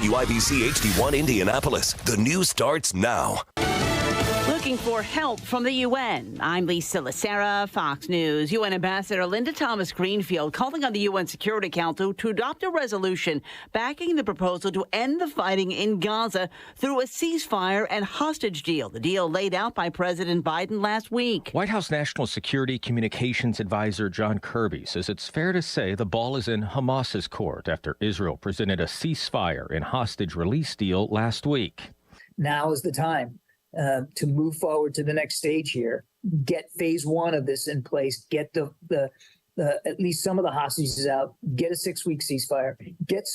WIBC HD1 Indianapolis. The news starts now. Looking for help from the UN. I'm Lisa Lacera, Fox News. UN Ambassador Linda Thomas-Greenfield calling on the UN Security Council to adopt a resolution backing the proposal to end the fighting in Gaza through a ceasefire and hostage deal. The deal laid out by President Biden last week. White House National Security Communications Advisor John Kirby says it's fair to say the ball is in Hamas's court after Israel presented a ceasefire and hostage release deal last week. Now is the time to move forward to the next stage here, get phase one of this in place, get the at least some of the hostages out, get a 6-week ceasefire, get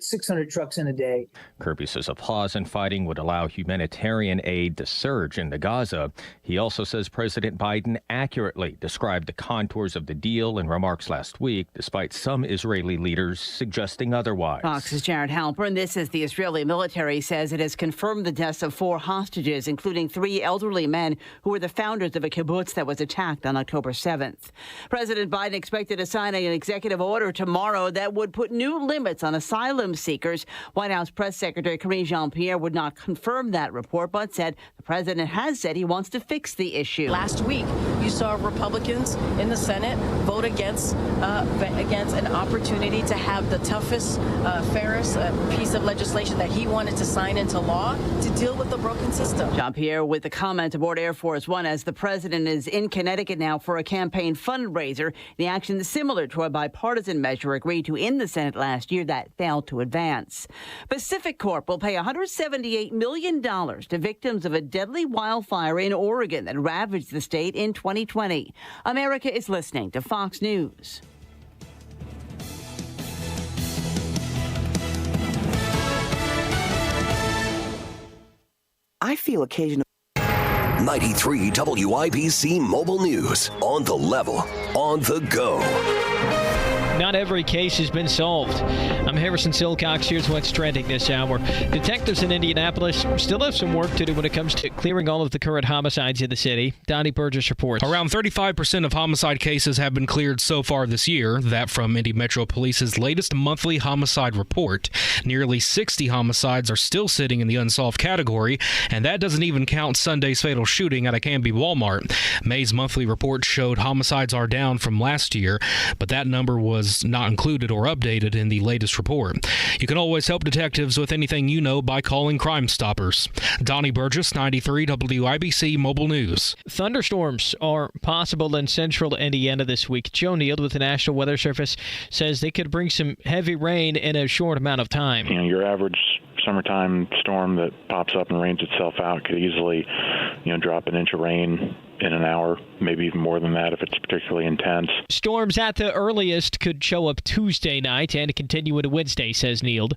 600 trucks in a day. Kirby says a pause in fighting would allow humanitarian aid to surge into Gaza. He also says President Biden accurately described the contours of the deal in remarks last week, despite some Israeli leaders suggesting otherwise. Fox's Jared Halpern. This is the Israeli military says it has confirmed the deaths of 4 hostages, including 3 elderly men who were the founders of a kibbutz that was attacked on October 7th. President Biden expected to sign an executive order tomorrow that would put new limits on asylum seekers. White House Press Secretary Karine Jean-Pierre would not confirm that report, but said the president has said he wants to fix the issue. Last week, you saw Republicans in the Senate vote against an opportunity to have the toughest, fairest piece of legislation that he wanted to sign into law to deal with the broken system. Jean-Pierre with the comment aboard Air Force One as the president is in Connecticut now for a campaign fundraiser. The action is similar to a bipartisan measure agreed to in the Senate last year that failed to advance. Pacific Corp will pay $178 million to victims of a deadly wildfire in Oregon that ravaged the state in 2020. America is listening to Fox News. I feel occasionally. 93 WIBC Mobile News. On the level, on the go. Not every case has been solved. I'm Harrison Silcox. Here's what's trending this hour. Detectives in Indianapolis still have some work to do when it comes to clearing all of the current homicides in the city. Donnie Burgess reports. Around 35% of homicide cases have been cleared so far this year. That from Indy Metro Police's latest monthly homicide report. Nearly 60 homicides are still sitting in the unsolved category, and that doesn't even count Sunday's fatal shooting at a Canby Walmart. May's monthly report showed homicides are down from last year, but that number was not included or updated in the latest report. You can always help detectives with anything you know by calling Crime Stoppers. Donnie Burgess, 93 WIBC Mobile News. Thunderstorms are possible in central Indiana this week. Joe Neal with the National Weather Service says they could bring some heavy rain in a short amount of time. You know, your average summertime storm that pops up and rains itself out could easily, drop an inch of rain in an hour, maybe even more than that if it's particularly intense. Storms at the earliest could show up Tuesday night and continue into Wednesday, says Neal.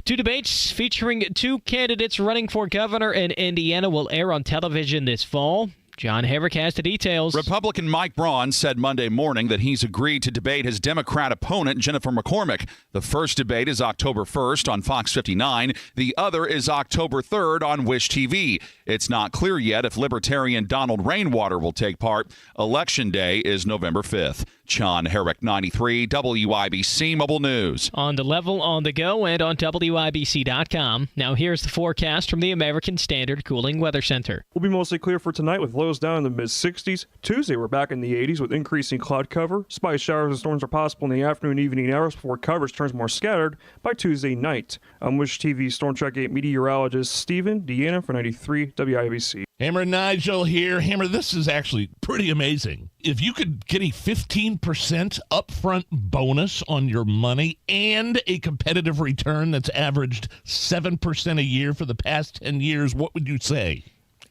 2 debates featuring 2 candidates running for governor in Indiana will air on television this fall. John Herrick has the details. Republican Mike Braun said Monday morning that he's agreed to debate his Democrat opponent, Jennifer McCormick. The first debate is October 1st on Fox 59. The other is October 3rd on Wish TV. It's not clear yet if Libertarian Donald Rainwater will take part. Election Day is November 5th. John Herrick, 93 WIBC Mobile News. On the level, on the go, and on WIBC.com. Now here's the forecast from the American Standard Cooling Weather Center. We'll be mostly clear for tonight with lows down in the mid-60s. Tuesday, we're back in the 80s with increasing cloud cover. Spotty showers and storms are possible in the afternoon and evening hours before coverage turns more scattered by Tuesday night. I'm Wish TV Storm Track 8 meteorologist Stephen Deanna for 93 WIBC. Hammer Nigel here. Hammer, this is actually pretty amazing. If you could get a 15% upfront bonus on your money and a competitive return that's averaged 7% a year for the past 10 years, what would you say?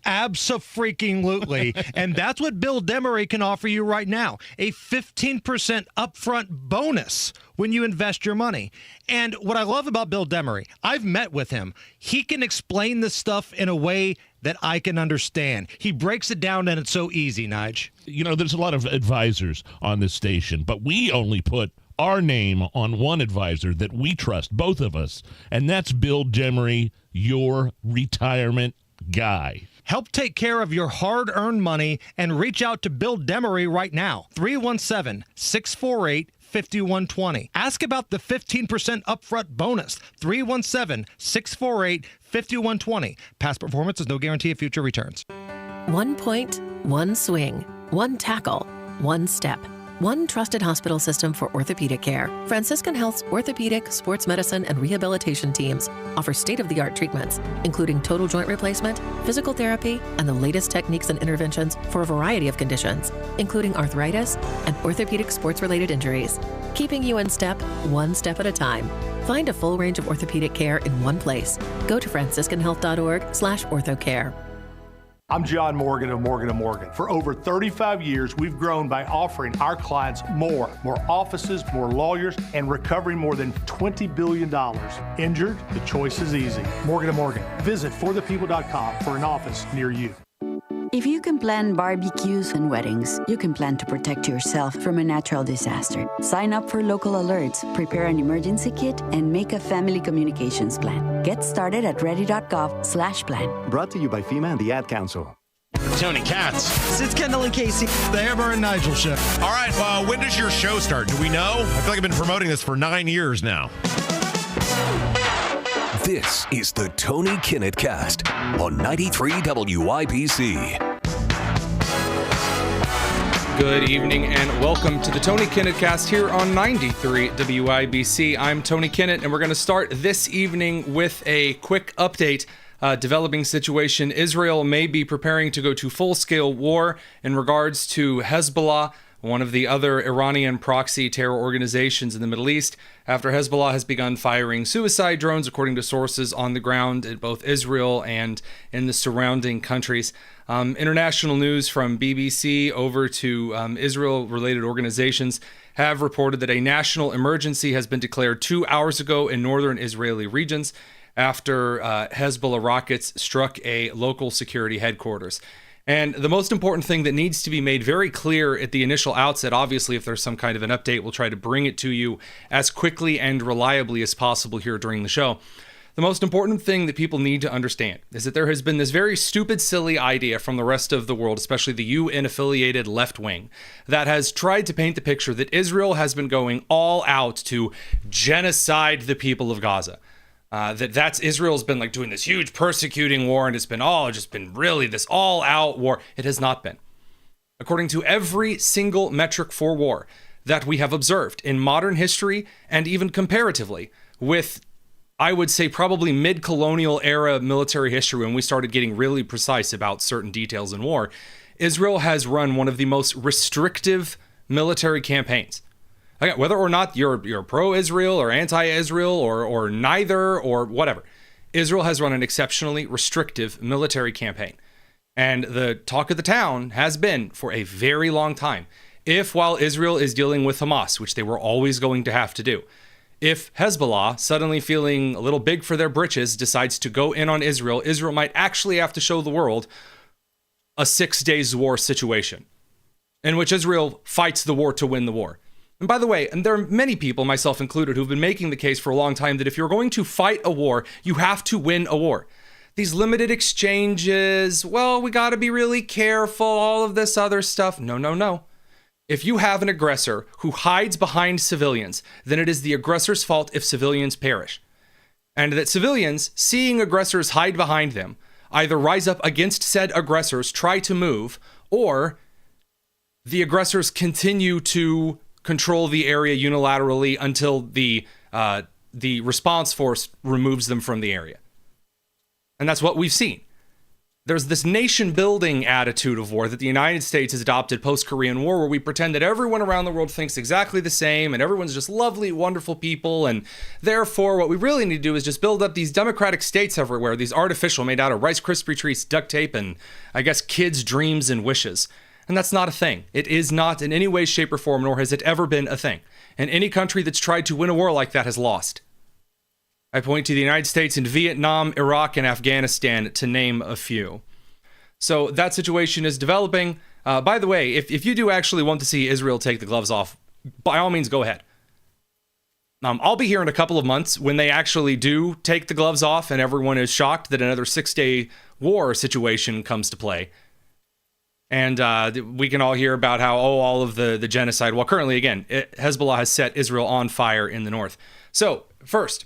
Abso-freaking-lutely. And that's what Bill Demery can offer you right now. A 15% upfront bonus when you invest your money. And what I love about Bill Demery, I've met with him. He can explain this stuff in a way that I can understand. He breaks it down and it's so easy, Nige. There's a lot of advisors on this station, but we only put our name on one advisor that we trust, both of us, and that's Bill Demery, your retirement guy. Help take care of your hard-earned money and reach out to Bill Demery right now. 317-648-5600. 5120. Ask about the 15% upfront bonus. 317-648-5120. Past performance is no guarantee of future returns. 1 point, 1 swing, 1 tackle, 1 step. One trusted hospital system for orthopedic care. Franciscan Health's orthopedic, sports medicine, and rehabilitation teams offer state-of-the-art treatments, including total joint replacement, physical therapy, and the latest techniques and interventions for a variety of conditions, including arthritis and orthopedic sports-related injuries, keeping you in step, one step at a time. Find a full range of orthopedic care in one place. Go to franciscanhealth.org/orthocare. I'm John Morgan of Morgan & Morgan. For over 35 years, we've grown by offering our clients more offices, more lawyers, and recovering more than $20 billion. Injured? The choice is easy. Morgan & Morgan. Visit forthepeople.com for an office near you. If you can plan barbecues and weddings, you can plan to protect yourself from a natural disaster. Sign up for local alerts, prepare an emergency kit, and make a family communications plan. Get started at ready.gov/plan. Brought to you by FEMA and the Ad Council. Tony Katz. It's Kendall and Casey. The Amber and Nigel show. All right, when does your show start? Do we know? I feel like I've been promoting this for 9 years now. This is the Tony Kinnett Cast on 93 WIBC. Good evening and welcome to the Tony Kinnett Cast here on 93 WIBC. I'm Tony Kinnett, and we're going to start this evening with a quick update. Developing situation. Israel may be preparing to go to full-scale war in regards to Hezbollah, one of the other Iranian proxy terror organizations in the Middle East, after Hezbollah has begun firing suicide drones, according to sources on the ground in both Israel and in the surrounding countries. International news from BBC over to Israel-related organizations have reported that a national emergency has been declared 2 hours ago in northern Israeli regions after Hezbollah rockets struck a local security headquarters. And the most important thing that needs to be made very clear at the initial outset, obviously, if there's some kind of an update, we'll try to bring it to you as quickly and reliably as possible here during the show. The most important thing that people need to understand is that there has been this very stupid, silly idea from the rest of the world, especially the UN-affiliated left wing, that has tried to paint the picture that Israel has been going all out to genocide the people of Gaza. That's Israel's been like doing this huge persecuting war, and it's been really this all-out war. It has not been. According to every single metric for war that we have observed in modern history, and even comparatively with, I would say, probably mid-colonial era military history, when we started getting really precise about certain details in war, Israel has run one of the most restrictive military campaigns. Okay, whether or not you're pro-Israel or anti-Israel or neither or whatever, Israel has run an exceptionally restrictive military campaign. And the talk of the town has been for a very long time, if while Israel is dealing with Hamas, which they were always going to have to do, if Hezbollah, suddenly feeling a little big for their britches, decides to go in on Israel, Israel might actually have to show the world a 6 days war situation in which Israel fights the war to win the war. And by the way, and there are many people, myself included, who've been making the case for a long time that if you're going to fight a war, you have to win a war. These limited exchanges, well, we got to be really careful, all of this other stuff. No. If you have an aggressor who hides behind civilians, then it is the aggressor's fault if civilians perish. And that civilians, seeing aggressors hide behind them, either rise up against said aggressors, try to move, or the aggressors continue to control the area unilaterally until the response force removes them from the area. And that's what we've seen. There's this nation-building attitude of war that the United States has adopted post-Korean War, where we pretend that everyone around the world thinks exactly the same, and everyone's just lovely, wonderful people, and therefore what we really need to do is just build up these democratic states everywhere, these artificial, made out of Rice Krispie treats, duct tape, and I guess kids' dreams and wishes. And that's not a thing. It is not in any way, shape, or form, nor has it ever been a thing. And any country that's tried to win a war like that has lost. I point to the United States in Vietnam, Iraq, and Afghanistan, to name a few. So that situation is developing. By the way, if you do actually want to see Israel take the gloves off, by all means, go ahead. I'll be here in a couple of months when they actually do take the gloves off and everyone is shocked that another 6-day war situation comes to play. And we can all hear about how, all of the genocide. Well, currently, again, Hezbollah has set Israel on fire in the north. So, first,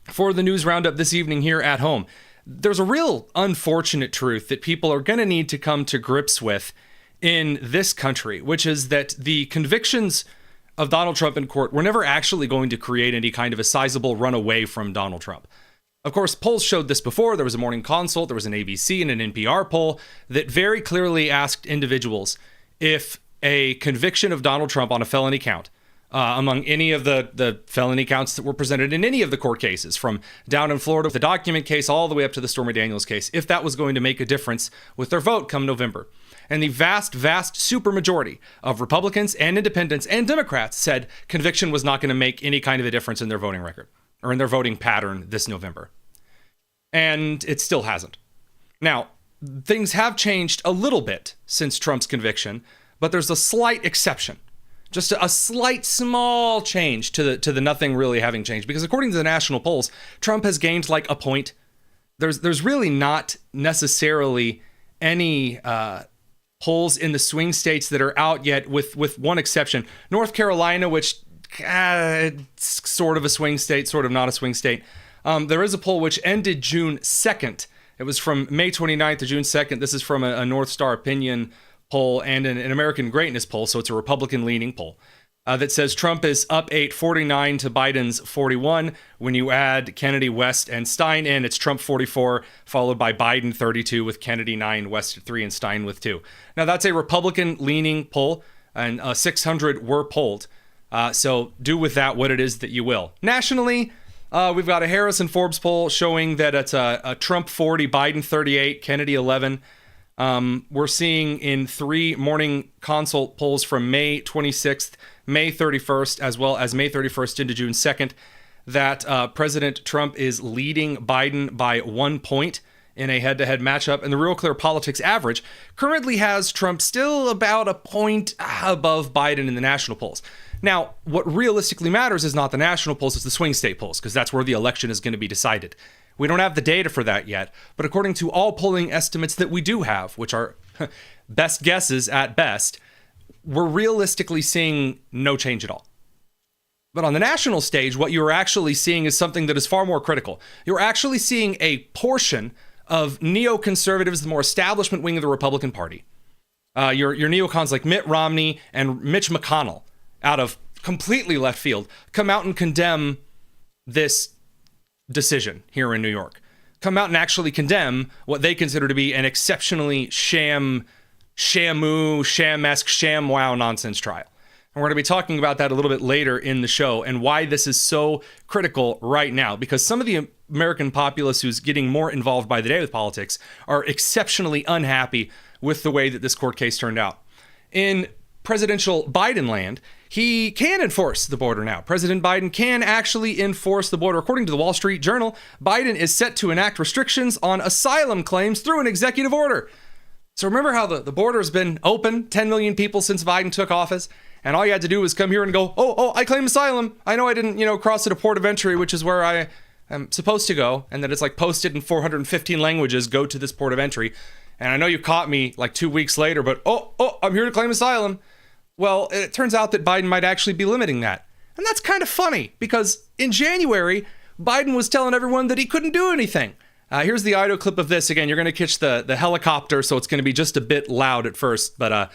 for the news roundup this evening here at home, there's a real unfortunate truth that people are going to need to come to grips with in this country, which is that the convictions of Donald Trump in court were never actually going to create any kind of a sizable runaway from Donald Trump. Of course, polls showed this before. There was a Morning Consult, there was an ABC and an NPR poll that very clearly asked individuals if a conviction of Donald Trump on a felony count, among any of the felony counts that were presented in any of the court cases, from down in Florida, the document case, all the way up to the Stormy Daniels case, if that was going to make a difference with their vote come November. And the vast, vast supermajority of Republicans and independents and Democrats said conviction was not going to make any kind of a difference in their voting record or in their voting pattern this November. And it still hasn't. Now, things have changed a little bit since Trump's conviction, but there's a slight exception. Just a slight, small change to the nothing really having changed. Because according to the national polls, Trump has gained like a point. There's really not necessarily any polls in the swing states that are out yet, with one exception. North Carolina, which it's sort of a swing state, sort of not a swing state. There is a poll which ended June 2nd. It was from May 29th to June 2nd. This is from a North Star Opinion poll and an American Greatness poll, so it's a Republican-leaning poll, that says Trump is up 8, 49 to Biden's 41. When you add Kennedy, West, and Stein in, it's Trump 44, followed by Biden 32 with Kennedy 9, West 3, and Stein with 2. Now, that's a Republican-leaning poll, and 600 were polled. So do with that what it is that you will. Nationally, we've got a Harris and Forbes poll showing that it's a Trump 40, Biden 38, Kennedy 11. We're seeing in 3 Morning Consult polls from May 26th, May 31st, as well as May 31st into June 2nd, that President Trump is leading Biden by 1 point in a head-to-head matchup. And the Real Clear Politics average currently has Trump still about a point above Biden in the national polls. Now, what realistically matters is not the national polls, it's the swing state polls, because that's where the election is going to be decided. We don't have the data for that yet, but according to all polling estimates that we do have, which are best guesses at best, we're realistically seeing no change at all. But on the national stage, what you're actually seeing is something that is far more critical. You're actually seeing a portion of neoconservatives, the more establishment wing of the Republican Party, your neocons like Mitt Romney and Mitch McConnell, out of completely left field, come out and condemn this decision here in New York. Come out and actually condemn what they consider to be an exceptionally sham-esque, sham-wow nonsense trial. And we're going to be talking about that a little bit later in the show and why this is so critical right now, because some of the American populace who's getting more involved by the day with politics are exceptionally unhappy with the way that this court case turned out. In presidential Biden land, he can enforce the border now. President Biden can actually enforce the border. According to the Wall Street Journal, Biden is set to enact restrictions on asylum claims through an executive order. So remember how the border has been open, 10 million people since Biden took office, and all you had to do was come here and go, oh, I claim asylum. I know I didn't, cross at a port of entry, which is where I am supposed to go, and that it's like posted in 415 languages, go to this port of entry. And I know you caught me like 2 weeks later, but I'm here to claim asylum. Well, it turns out that Biden might actually be limiting that. And that's kind of funny, because in January, Biden was telling everyone that he couldn't do anything. Here's the audio clip of this. Again, you're going to catch the helicopter, so it's going to be just a bit loud at first. But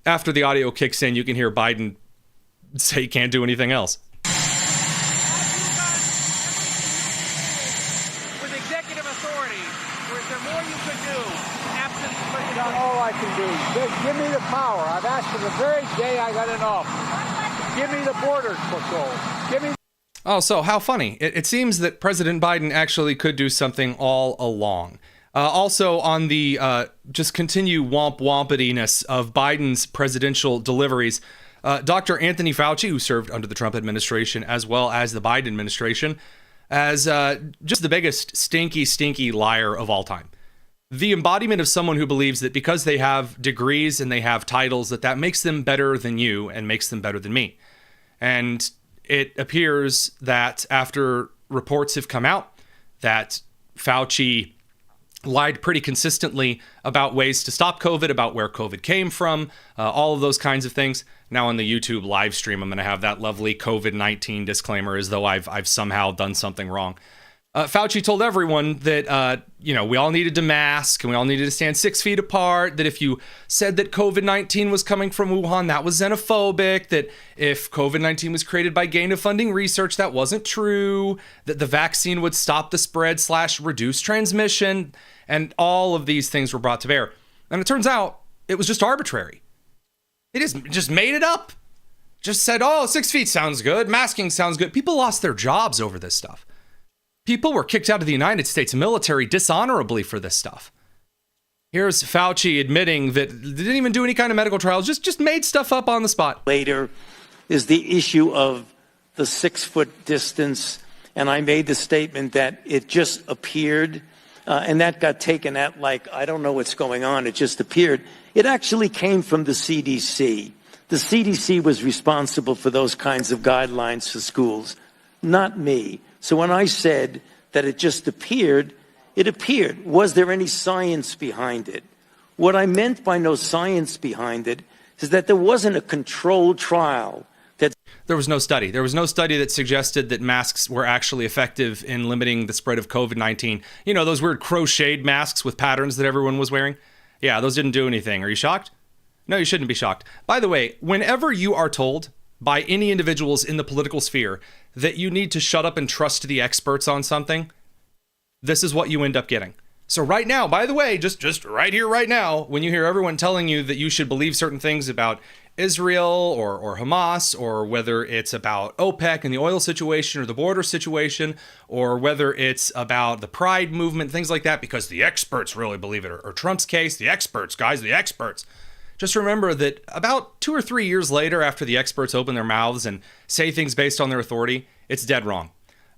after the audio kicks in, you can hear Biden say he can't do anything else. With executive authority, or is there more you could do absent President? That's all I can do. Just give me the power. I've asked for the very day I got in office. Give me the border patrol. Give me. Oh, so how funny. It seems that President Biden actually could do something all along. Also, on the just continue womp-wompediness of Biden's presidential deliveries, Dr. Anthony Fauci, who served under the Trump administration as well as the Biden administration, as just the biggest stinky liar of all time. The embodiment of someone who believes that because they have degrees and they have titles, that makes them better than you and makes them better than me. And it appears that after reports have come out that Fauci lied pretty consistently about ways to stop COVID, about where COVID came from, all of those kinds of things. Now on the YouTube live stream, I'm going to have that lovely COVID-19 disclaimer as though I've somehow done something wrong. Fauci told everyone that, we all needed to mask and we all needed to stand 6 feet apart, that if you said that COVID-19 was coming from Wuhan, that was xenophobic, that if COVID-19 was created by gain-of-funding research, that wasn't true, that the vaccine would stop the spread / reduce transmission, and all of these things were brought to bear. And it turns out it was just arbitrary. It just made it up. Just said, 6 feet sounds good, masking sounds good. People lost their jobs over this stuff. People were kicked out of the United States military dishonorably for this stuff. Here's Fauci admitting that they didn't even do any kind of medical trials, just made stuff up on the spot. Later is the issue of the 6 foot distance. And I made the statement that it just appeared, and that got taken at like, I don't know what's going on. It just appeared. It actually came from the CDC. The CDC was responsible for those kinds of guidelines for schools, not me. So when I said that it just appeared, it appeared. Was there any science behind it? What I meant by no science behind it is that there wasn't a controlled trial. There was no study. There was no study that suggested that masks were actually effective in limiting the spread of COVID-19. You know, those weird crocheted masks with patterns that everyone was wearing? Yeah, those didn't do anything. Are you shocked? No, you shouldn't be shocked. By the way, whenever you are told by any individuals in the political sphere that you need to shut up and trust the experts on something, this is what you end up getting. So right now, by the way, just right here, right now, when you hear everyone telling you that you should believe certain things about Israel or Hamas, or whether it's about OPEC and the oil situation or the border situation, or whether it's about the Pride movement, things like that, because the experts really believe it, or Trump's case, the experts, guys, the experts. Just remember that about 2 or 3 years later, after the experts open their mouths and say things based on their authority, it's dead wrong.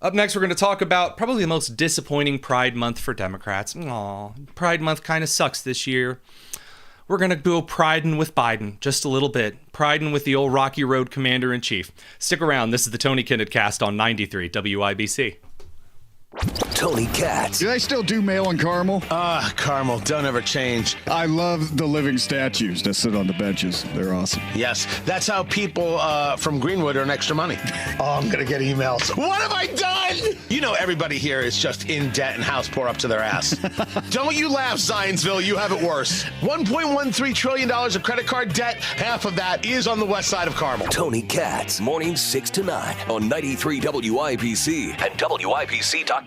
Up next, we're going to talk about probably the most disappointing Pride Month for Democrats. Aw, Pride Month kind of sucks this year. We're going to go Pridin with Biden just a little bit. Pridin with the old Rocky Road Commander-in-Chief. Stick around. This is the Tony Kinnett Cast on 93 WIBC. Tony Katz. Do they still do mail and caramel? Caramel, don't ever change. I love the living statues that sit on the benches. They're awesome. Yes, that's how people from Greenwood earn extra money. Oh, I'm going to get emails. What have I done? You know everybody here is just in debt and house poor up to their ass. Don't you laugh, Zionsville. You have it worse. $1.13 trillion of credit card debt. Half of that is on the west side of Carmel. Tony Katz, mornings 6 to 9 on 93 WIBC and WIBC.com.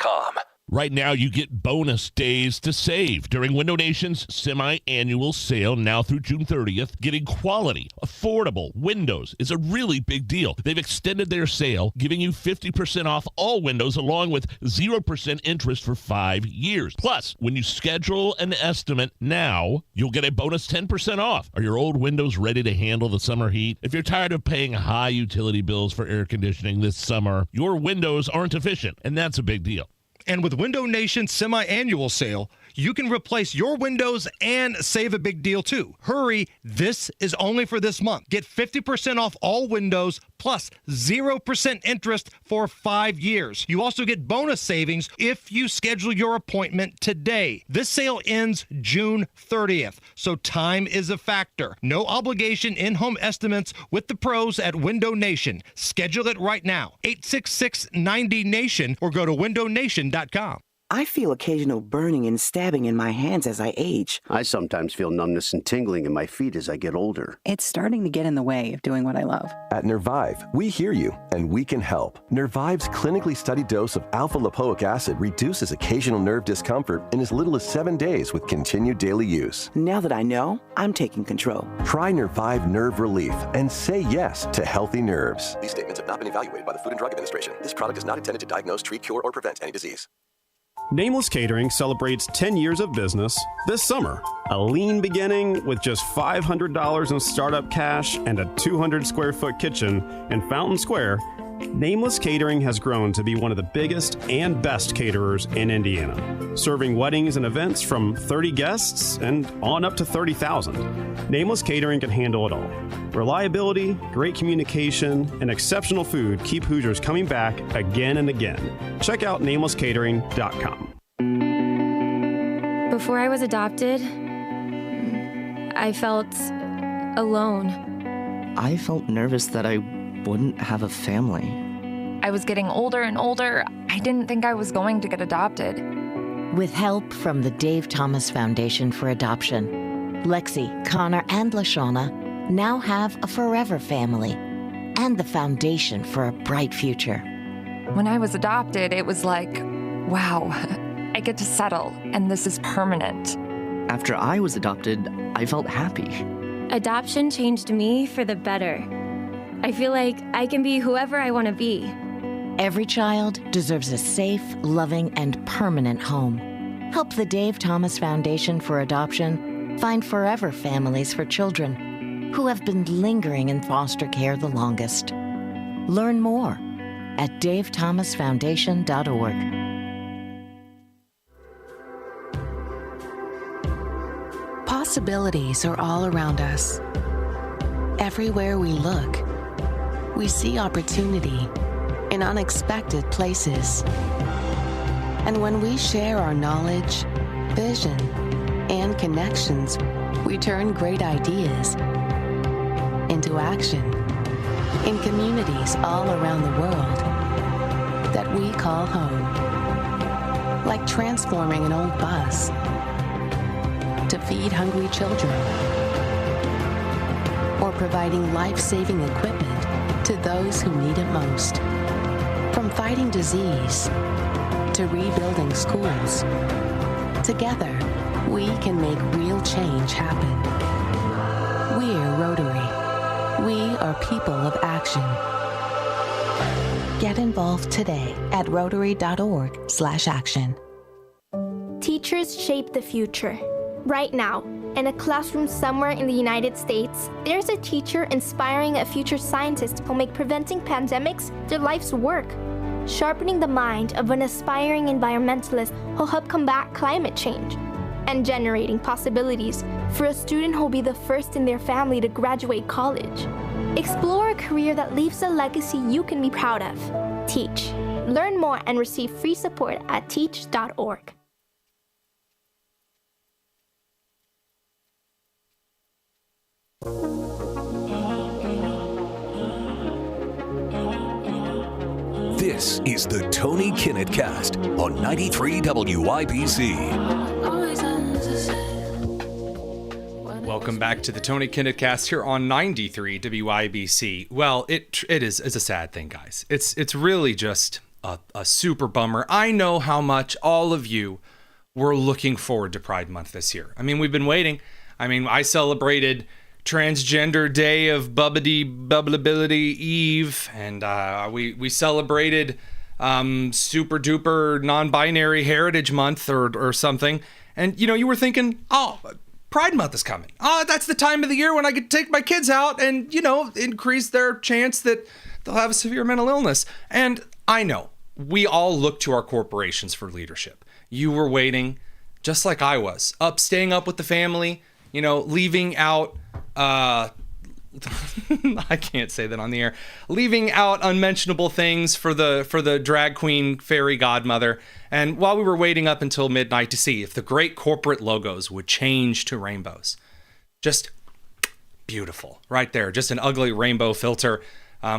Right now, you get bonus days to save during Window Nation's semi-annual sale now through June 30th. Getting quality, affordable windows is a really big deal. They've extended their sale, giving you 50% off all windows along with 0% interest for 5 years. Plus, when you schedule an estimate now, you'll get a bonus 10% off. Are your old windows ready to handle the summer heat? If you're tired of paying high utility bills for air conditioning this summer, your windows aren't efficient, and that's a big deal. And with Window Nation's semi-annual sale, you can replace your windows and save a big deal too. Hurry, this is only for this month. Get 50% off all windows plus 0% interest for 5 years. You also get bonus savings if you schedule your appointment today. This sale ends June 30th, so time is a factor. No obligation in-home estimates with the pros at Window Nation. Schedule it right now. 866-90-NATION or go to windownation.com. I feel occasional burning and stabbing in my hands as I age. I sometimes feel numbness and tingling in my feet as I get older. It's starting to get in the way of doing what I love. At Nervive, we hear you, and we can help. Nervive's clinically studied dose of alpha-lipoic acid reduces occasional nerve discomfort in as little as 7 days with continued daily use. Now that I know, I'm taking control. Try Nervive Nerve Relief and say yes to healthy nerves. These statements have not been evaluated by the Food and Drug Administration. This product is not intended to diagnose, treat, cure, or prevent any disease. Nameless Catering celebrates 10 years of business this summer. A lean beginning with just $500 in startup cash and a 200 square foot kitchen in Fountain Square, Nameless Catering has grown to be one of the biggest and best caterers in Indiana, serving weddings and events from 30 guests and on up to 30,000. Nameless Catering can handle it all. Reliability, great communication, and exceptional food keep Hoosiers coming back again and again. Check out namelesscatering.com. Before I was adopted, I felt alone. I felt nervous that I wouldn't have a family. I was getting older and older. I didn't think I was going to get adopted. With help from the Dave Thomas Foundation for Adoption, Lexi, Connor, and LaShawna now have a forever family and the foundation for a bright future. When I was adopted, it was like, wow, I get to settle, and this is permanent. After I was adopted, I felt happy. Adoption changed me for the better. I feel like I can be whoever I want to be. Every child deserves a safe, loving, and permanent home. Help the Dave Thomas Foundation for Adoption find forever families for children who have been lingering in foster care the longest. Learn more at davethomasfoundation.org. Possibilities are all around us. Everywhere we look, we see opportunity in unexpected places. And when we share our knowledge, vision, and connections, we turn great ideas into action in communities all around the world that we call home. Like transforming an old bus to feed hungry children, or providing life-saving equipment to those who need it most. From fighting disease to rebuilding schools, together we can make real change happen. We're Rotary. We are people of action. Get involved today at rotary.org/action. Teachers shape the future. Right now, in a classroom somewhere in the United States, there's a teacher inspiring a future scientist who'll make preventing pandemics their life's work. Sharpening the mind of an aspiring environmentalist who'll help combat climate change. And generating possibilities for a student who'll be the first in their family to graduate college. Explore a career that leaves a legacy you can be proud of. Teach. Learn more and receive free support at teach.org. This is the Tony Kinnett Cast on 93 WIBC. Welcome back to the Tony Kinnett Cast here on 93 WIBC. Well, it's a sad thing, guys. It's really just a super bummer. I know how much all of you were looking forward to Pride Month this year. I mean, we've been waiting. I mean, I celebrated Transgender Day of Bubbleability Eve, and we celebrated Super Duper Non-Binary Heritage Month or something. And you were thinking, oh, Pride Month is coming. Oh, that's the time of the year when I could take my kids out and increase their chance that they'll have a severe mental illness. And I know we all look to our corporations for leadership. You were waiting, just like I was, staying up with the family. Leaving out, I can't say that on the air, leaving out unmentionable things for the drag queen fairy godmother. And while we were waiting up until midnight to see if the great corporate logos would change to rainbows. Just beautiful right there. Just an ugly rainbow filter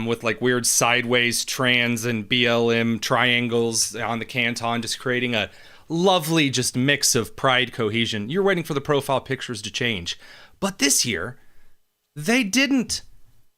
with like weird sideways trans and BLM triangles on the Canton, just creating a lovely just mix of pride cohesion. You're waiting for the profile pictures to change. But this year, they didn't.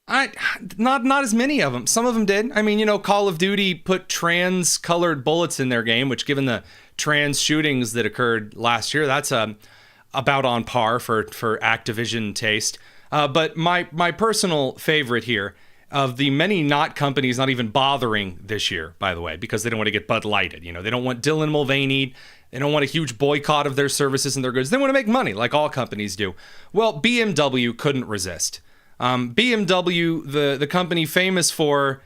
Not as many of them. Some of them did. I mean, Call of Duty put trans-colored bullets in their game, which given the trans shootings that occurred last year, that's about on par for Activision taste. But my personal favorite here, of the many not companies not even bothering this year, by the way, because they don't want to get Bud Lighted. They don't want Dylan Mulvaney. They don't want a huge boycott of their services and their goods. They want to make money like all companies do. Well, BMW couldn't resist. BMW, the company famous for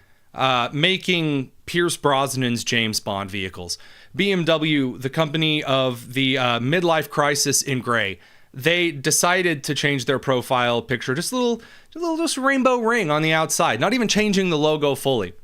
making Pierce Brosnan's James Bond vehicles. BMW, the company of the midlife crisis in gray. They decided to change their profile picture, just a little rainbow ring on the outside, not even changing the logo fully.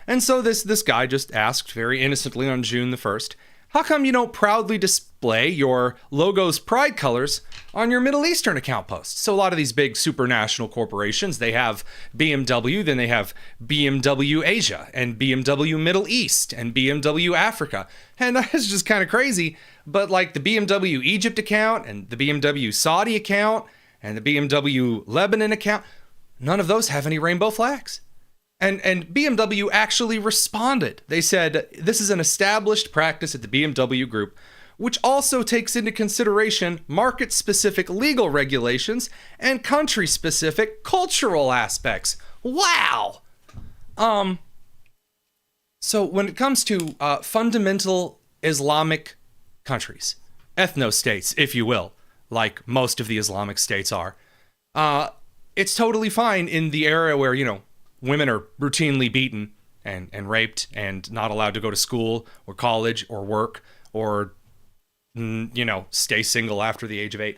And so this guy just asked very innocently on June the 1st, How come you don't proudly display your logo's pride colors on your Middle Eastern account posts? So a lot of these big supranational corporations, they have BMW, then they have BMW Asia and BMW Middle East and BMW Africa. And that's just kind of crazy. But like the BMW Egypt account and the BMW Saudi account and the BMW Lebanon account, none of those have any rainbow flags. And BMW actually responded. They said, this is an established practice at the BMW Group, which also takes into consideration market-specific legal regulations and country-specific cultural aspects. Wow! So when it comes to fundamental Islamic countries, ethno-states, if you will, like most of the Islamic states are, it's totally fine in the area where, women are routinely beaten and raped and not allowed to go to school or college or work or, stay single after the age of 8.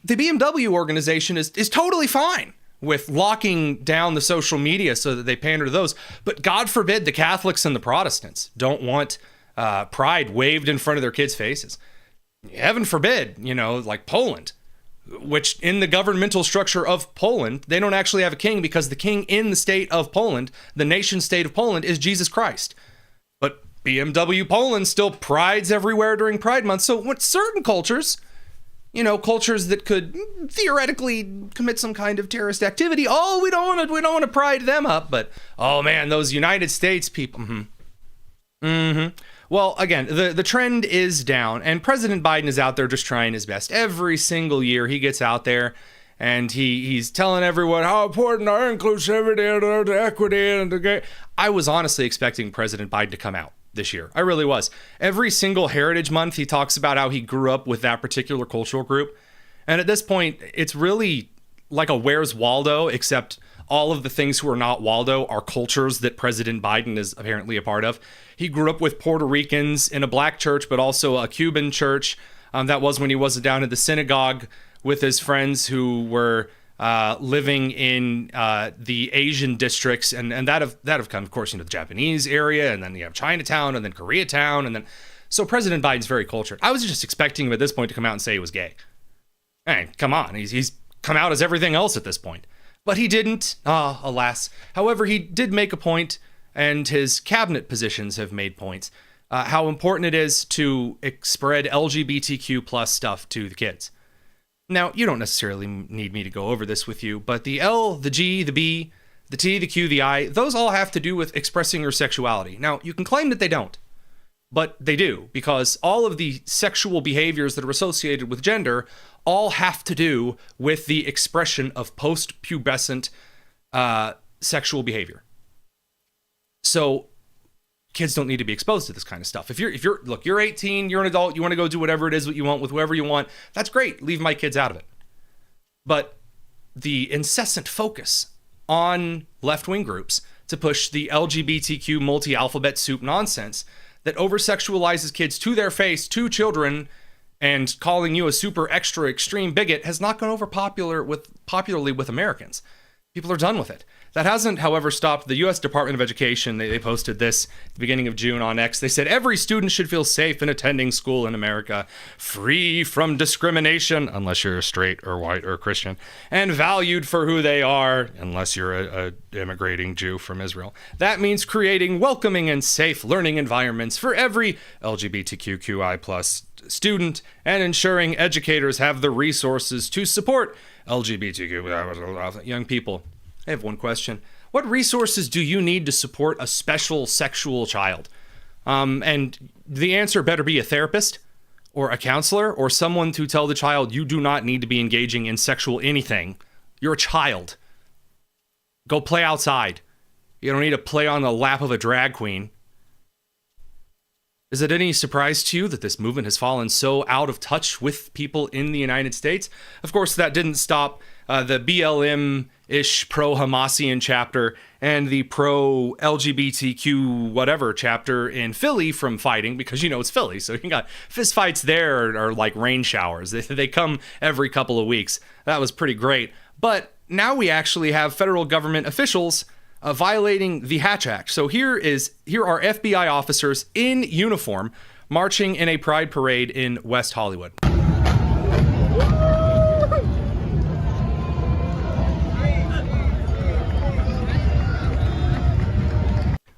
The BMW organization is totally fine with locking down the social media so that they pander to those. But God forbid the Catholics and the Protestants don't want pride waved in front of their kids' faces. Heaven forbid, like Poland, which in the governmental structure of Poland, they don't actually have a king because the king in the state of Poland, the nation state of Poland, is Jesus Christ. But BMW Poland still prides everywhere during Pride Month. So what certain cultures, cultures that could theoretically commit some kind of terrorist activity, we don't want to pride them up. But oh man, those United States people. Well, again, the trend is down, and President Biden is out there just trying his best. Every single year he gets out there, and he's telling everyone how important our inclusivity and our equity and the. I was honestly expecting President Biden to come out this year. I really was. Every single Heritage Month, he talks about how he grew up with that particular cultural group. And at this point, it's really like a Where's Waldo, except all of the things who are not Waldo are cultures that President Biden is apparently a part of. He grew up with Puerto Ricans in a black church, but also a Cuban church. That was when he was down at the synagogue with his friends who were living in the Asian districts, and that have come, of course, the Japanese area, and then you have Chinatown, and then Koreatown, and then so President Biden's very cultured. I was just expecting him at this point to come out and say he was gay. Hey, come on, he's come out as everything else at this point. But he didn't, alas. However, he did make a point, and his cabinet positions have made points, how important it is to spread LGBTQ plus stuff to the kids. Now, you don't necessarily need me to go over this with you, but the L, the G, the B, the T, the Q, the I, those all have to do with expressing your sexuality. Now, you can claim that they don't, but they do, because all of the sexual behaviors that are associated with gender all have to do with the expression of post-pubescent sexual behavior. So kids don't need to be exposed to this kind of stuff. If you're 18, you're an adult, you want to go do whatever it is what you want with whoever you want, that's great. Leave my kids out of it. But the incessant focus on left-wing groups to push the LGBTQ multi-alphabet soup nonsense that over-sexualizes kids to their face, to children, and calling you a super extra extreme bigot has not gone over popularly with Americans. People are done with it. That hasn't, however, stopped the U.S. Department of Education. They posted this at the beginning of June on X. They said every student should feel safe in attending school in America, free from discrimination, unless you're straight or white or Christian, and valued for who they are, unless you're a immigrating Jew from Israel. That means creating welcoming and safe learning environments for every LGBTQI plus student and ensuring educators have the resources to support LGBTQ young people. I have one question. What resources do you need to support a special sexual child? And the answer better be a therapist or a counselor or someone to tell the child you do not need to be engaging in sexual anything. You're a child. Go play outside. You don't need to play on the lap of a drag queen. Is it any surprise to you that this movement has fallen so out of touch with people in the United States? Of course, that didn't stop the BLM-ish pro-Hamasian chapter and the pro-LGBTQ whatever chapter in Philly from fighting, because, it's Philly, so you got fist fights there are like rain showers. They come every couple of weeks. That was pretty great. But now we actually have federal government officials violating the Hatch Act. So here are FBI officers in uniform marching in a pride parade in West Hollywood.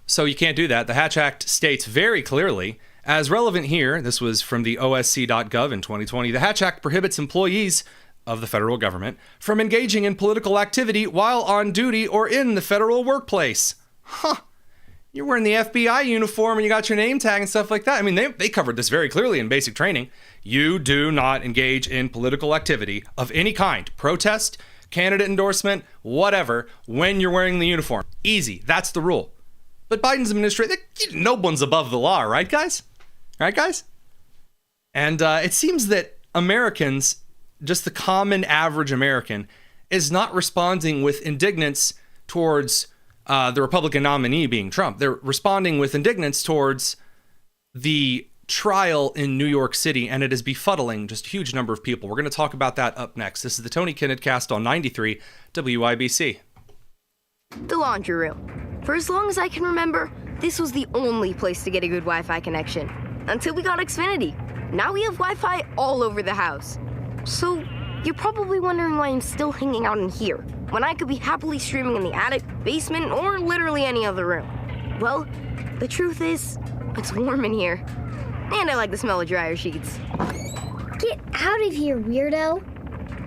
So you can't do that. The Hatch Act states very clearly, as relevant here, this was from the OSC.gov in 2020, the Hatch Act prohibits employees of the federal government from engaging in political activity while on duty or in the federal workplace. Huh. You're wearing the FBI uniform and you got your name tag and stuff like that. I mean, they covered this very clearly in basic training. You do not engage in political activity of any kind, protest, candidate endorsement, whatever, when you're wearing the uniform. Easy. That's the rule. But Biden's administration, no one's above the law, right, guys? Right, guys? And it seems that Americans, just the common average American, is not responding with indignance towards the Republican nominee being Trump. They're responding with indignance towards the trial in New York City, and it is befuddling just a huge number of people. We're going to talk about that up next. This is the Tony Kinnett Cast on 93 WIBC. The laundry room. For as long as I can remember, this was the only place to get a good Wi-Fi connection. Until we got Xfinity. Now we have Wi-Fi all over the house. So, you're probably wondering why I'm still hanging out in here, when I could be happily streaming in the attic, basement, or literally any other room. Well, the truth is, it's warm in here. And I like the smell of dryer sheets. Get out of here, weirdo.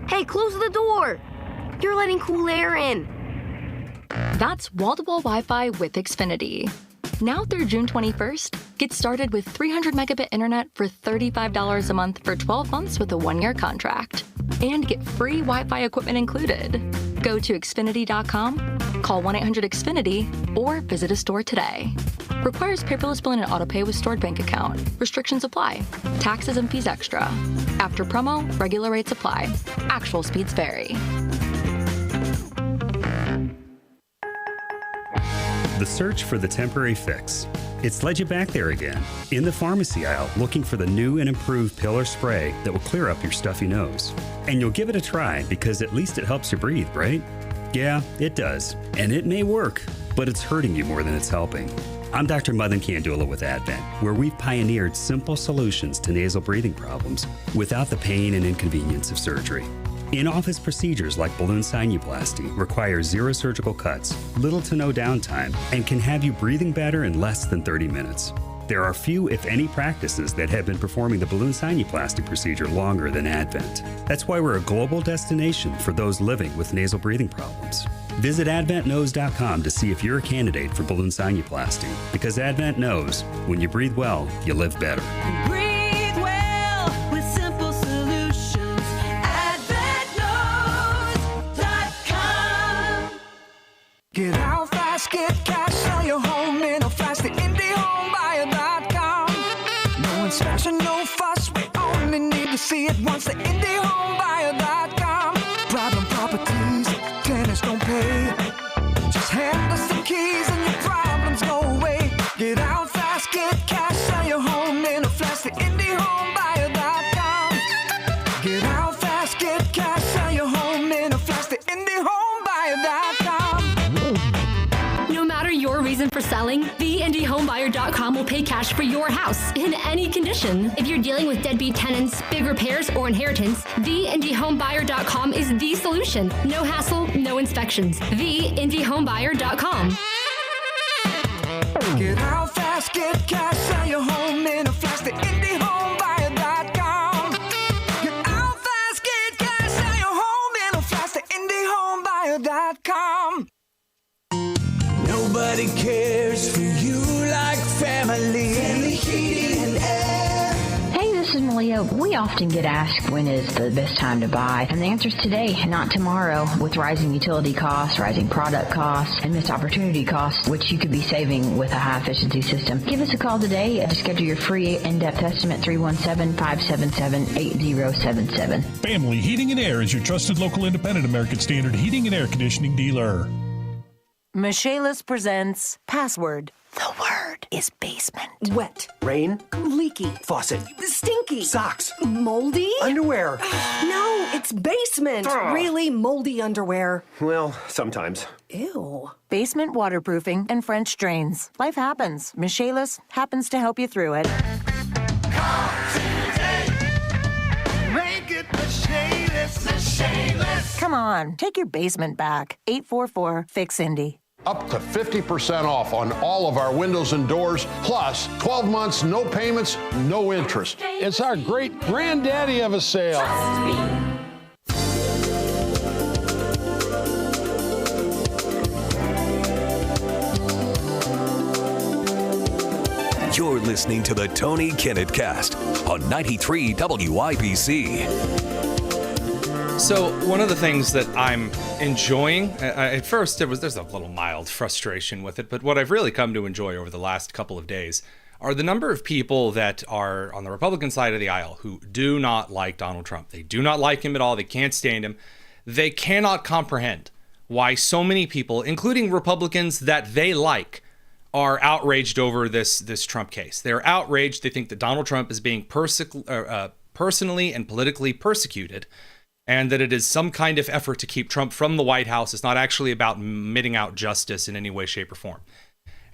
Hey, close the door! You're letting cool air in. That's wall-to-wall Wi-Fi with Xfinity. Now through June 21st, get started with 300 megabit internet for $35 a month for 12 months with a 1-year contract. And get free Wi-Fi equipment included. Go to Xfinity.com, call 1-800-XFINITY, or visit a store today. Requires paperless billing and autopay with stored bank account. Restrictions apply. Taxes and fees extra. After promo, regular rates apply. Actual speeds vary. The search for the temporary fix. It's led you back there again, in the pharmacy aisle, looking for the new and improved pill or spray that will clear up your stuffy nose. And you'll give it a try because at least it helps you breathe, right? Yeah, it does. And it may work, but it's hurting you more than it's helping. I'm Dr. Madan Kandula with Advent, where we've pioneered simple solutions to nasal breathing problems without the pain and inconvenience of surgery. In-office procedures like balloon sinuplasty require 0 surgical cuts, little to no downtime, and can have you breathing better in less than 30 minutes. There are few, if any, practices that have been performing the balloon sinuplasty procedure longer than Advent. That's why we're a global destination for those living with nasal breathing problems. Visit AdventKnows.com to see if you're a candidate for balloon sinuplasty, because Advent knows when you breathe well, you live better. Get out fast, get cash, sell your home in a flash. The IndieHomeBuyer.com. No inspection, no fuss. We only need to see it once. The IndieHomeBuyer.com. Problem properties, tenants don't pay. Just hand us some keys and your problems go away. Get out fast, get cash, sell your home in a flash. The IndieHomeBuyer.com. Get out fast, get cash, sell your home in a flash. The IndieHomeBuyer.com. No matter your reason for selling, the IndieHomeBuyer.com will pay cash for your house in any condition. If you're dealing with deadbeat tenants, big repairs, or inheritance, the IndieHomeBuyer.com is the solution. No hassle, no inspections. The IndieHomeBuyer.com. Get out fast, get cash, sell your home in a flash. The IndieHomeBuyer.com. Get out fast, get cash, sell your home in a flash. The IndieHomeBuyer.com. Nobody cares for you like family. Family heating and air. Hey, this is Malia. We often get asked when is the best time to buy, and the answer is today, not tomorrow. With rising utility costs, rising product costs, and missed opportunity costs, which you could be saving with a high-efficiency system. Give us a call today to schedule your free in-depth estimate, 317-577-8077. Family Heating and Air is your trusted local independent American Standard heating and air conditioning dealer. Michaelis presents Password. The word is basement. Wet. Rain. Leaky. Faucet. Stinky. Socks. Moldy. Underwear. No, it's basement. Really moldy underwear. Well, sometimes. Ew. Basement waterproofing and French drains. Life happens. Michaelis happens to help you through it. Make it the shameless, the shameless. Come on, take your basement back. 844-FIX-INDY. Up to 50% off on all of our windows and doors, plus 12 months, no payments, no interest. It's our great granddaddy of a sale. You're listening to the Tony Kinnett Cast on 93 WIBC. So one of the things that I'm enjoying, at first there's a little mild frustration with it, but what I've really come to enjoy over the last couple of days are the number of people that are on the Republican side of the aisle who do not like Donald Trump. They do not like him at all. They can't stand him. They cannot comprehend why so many people, including Republicans that they like, are outraged over this Trump case. They're outraged. They think that Donald Trump is being personally and politically persecuted, and that it is some kind of effort to keep Trump from the White House. It's not actually about meting out justice in any way, shape, or form.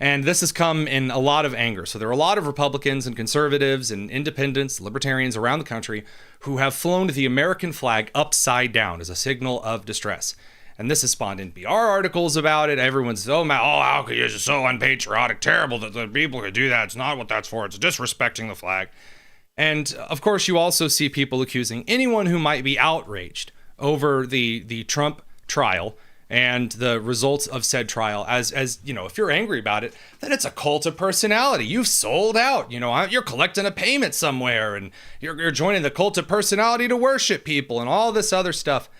And this has come in a lot of anger. So there are a lot of Republicans and conservatives and independents, libertarians around the country who have flown the American flag upside down as a signal of distress. And this has spawned NPR articles about it. Everyone's, how could you, it's so unpatriotic, terrible that the people could do that. It's not what that's for. It's disrespecting the flag. And of course, you also see people accusing anyone who might be outraged over the Trump trial and the results of said trial as if you're angry about it, then it's a cult of personality. You've sold out. You're collecting a payment somewhere and you're joining the cult of personality to worship people and all this other stuff.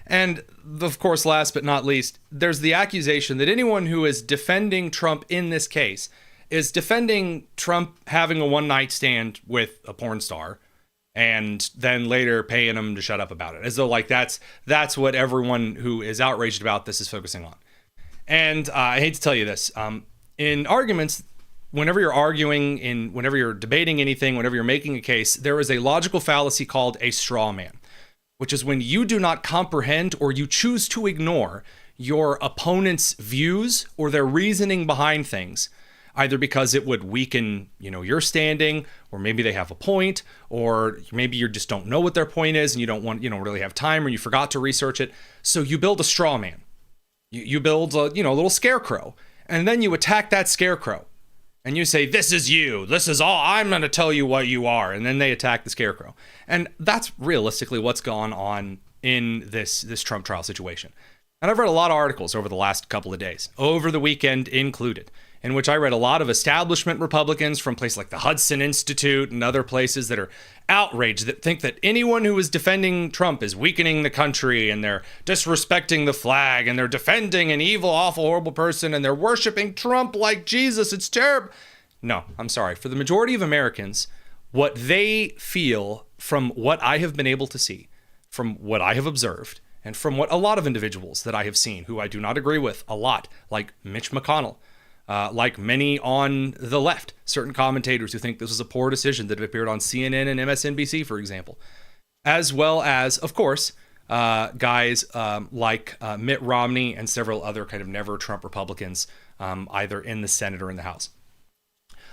And of course, last but not least, there's the accusation that anyone who is defending Trump in this case is defending Trump having a one-night stand with a porn star and then later paying him to shut up about it, as though that's what everyone who is outraged about this is focusing on. And I hate to tell you this, in arguments, whenever you're arguing, whenever you're debating anything, whenever you're making a case, there is a logical fallacy called a straw man, which is when you do not comprehend or you choose to ignore your opponent's views or their reasoning behind things, either because it would weaken, your standing, or maybe they have a point, or maybe you just don't know what their point is and you don't really have time, or you forgot to research it. So you build a straw man. You build a little scarecrow, and then you attack that scarecrow. And you say, this is you. This is all. I'm going to tell you what you are. And then they attack the scarecrow. And that's realistically what's gone on in this Trump trial situation. And I've read a lot of articles over the last couple of days, over the weekend included, in which I read a lot of establishment Republicans from places like the Hudson Institute and other places that are outraged, that think that anyone who is defending Trump is weakening the country, and they're disrespecting the flag, and they're defending an evil, awful, horrible person, and they're worshiping Trump like Jesus. It's terrible. No, I'm sorry. For the majority of Americans, what they feel from what I have been able to see, from what I have observed, and from what a lot of individuals that I have seen who I do not agree with a lot, like Mitch McConnell, like many on the left, certain commentators who think this was a poor decision that have appeared on CNN and MSNBC, for example, as well as, of course, guys like Mitt Romney and several other kind of never Trump Republicans, either in the Senate or in the House.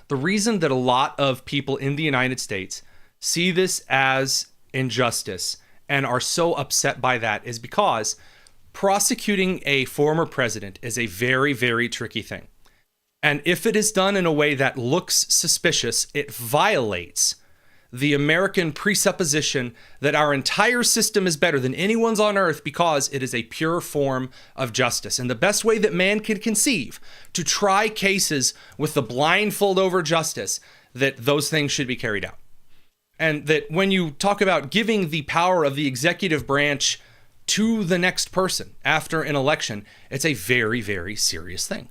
The reason that a lot of people in the United States see this as injustice and are so upset by that is because prosecuting a former president is a very, very tricky thing. And if it is done in a way that looks suspicious, it violates the American presupposition that our entire system is better than anyone's on earth because it is a pure form of justice. And the best way that man can conceive to try cases with the blindfold over justice, that those things should be carried out. And that when you talk about giving the power of the executive branch to the next person after an election, it's a very, very serious thing.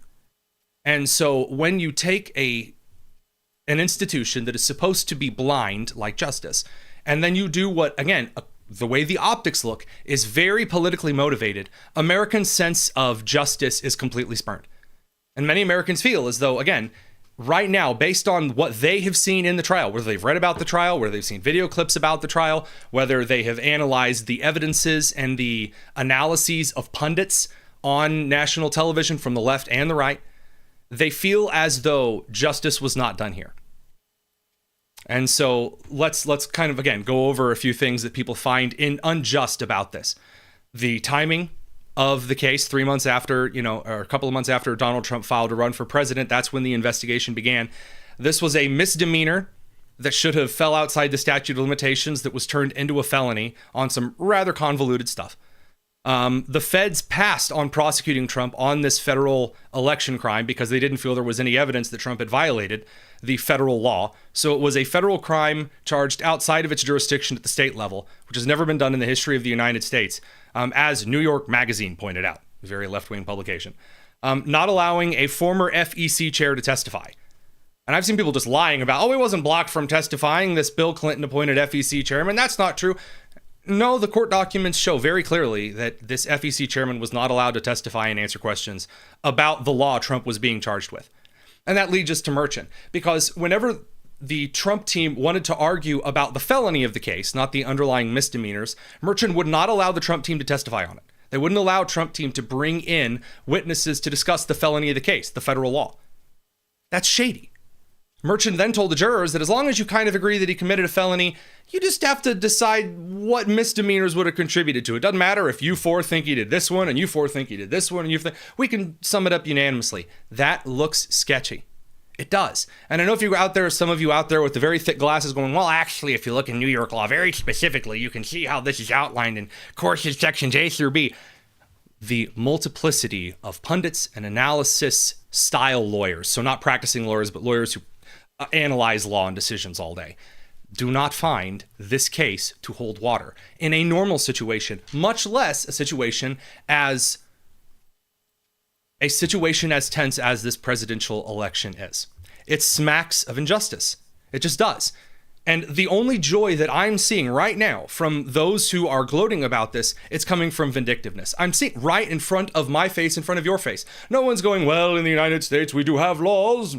And so when you take an institution that is supposed to be blind, like justice, and then you do what, again, the way the optics look is very politically motivated, Americans' sense of justice is completely spurned. And many Americans feel as though, again, right now, based on what they have seen in the trial, whether they've read about the trial, whether they've seen video clips about the trial, whether they have analyzed the evidences and the analyses of pundits on national television from the left and the right, they feel as though justice was not done here. And so let's kind of, again, go over a few things that people find unjust about this. The timing of the case, 3 months after, or a couple of months after Donald Trump filed to run for president, that's when the investigation began. This was a misdemeanor that should have fell outside the statute of limitations that was turned into a felony on some rather convoluted stuff. The feds passed on prosecuting Trump on this federal election crime because they didn't feel there was any evidence that Trump had violated the federal law. So it was a federal crime charged outside of its jurisdiction at the state level, which has never been done in the history of the United States, as New York Magazine pointed out, a very left-wing publication. Not allowing a former FEC chair to testify. And I've seen people just lying about, he wasn't blocked from testifying, this Bill Clinton appointed FEC chairman. That's not true. No, the court documents show very clearly that this FEC chairman was not allowed to testify and answer questions about the law Trump was being charged with. And that leads us to Merchant, because whenever the Trump team wanted to argue about the felony of the case, not the underlying misdemeanors, Merchant would not allow the Trump team to testify on it. They wouldn't allow Trump team to bring in witnesses to discuss the felony of the case, the federal law. That's shady. Merchant then told the jurors that as long as you kind of agree that he committed a felony, you just have to decide what misdemeanors would have contributed to it. Doesn't matter if you four think he did this one and you four think he did this one, and we can sum it up unanimously. That looks sketchy. It does. And I know if you're out there, some of you out there with the very thick glasses going, well, actually, if you look in New York law very specifically, you can see how this is outlined in courses sections A through B. The multiplicity of pundits and analysis style lawyers, so not practicing lawyers, but lawyers who analyze law and decisions all day, do not find this case to hold water in a normal situation, much less a situation as tense as this presidential election is. It smacks of injustice. It just does. And the only joy that I'm seeing right now from those who are gloating about this, it's coming from vindictiveness. I'm seeing right in front of my face, in front of your face. No one's going, well, in the United States, we do have laws,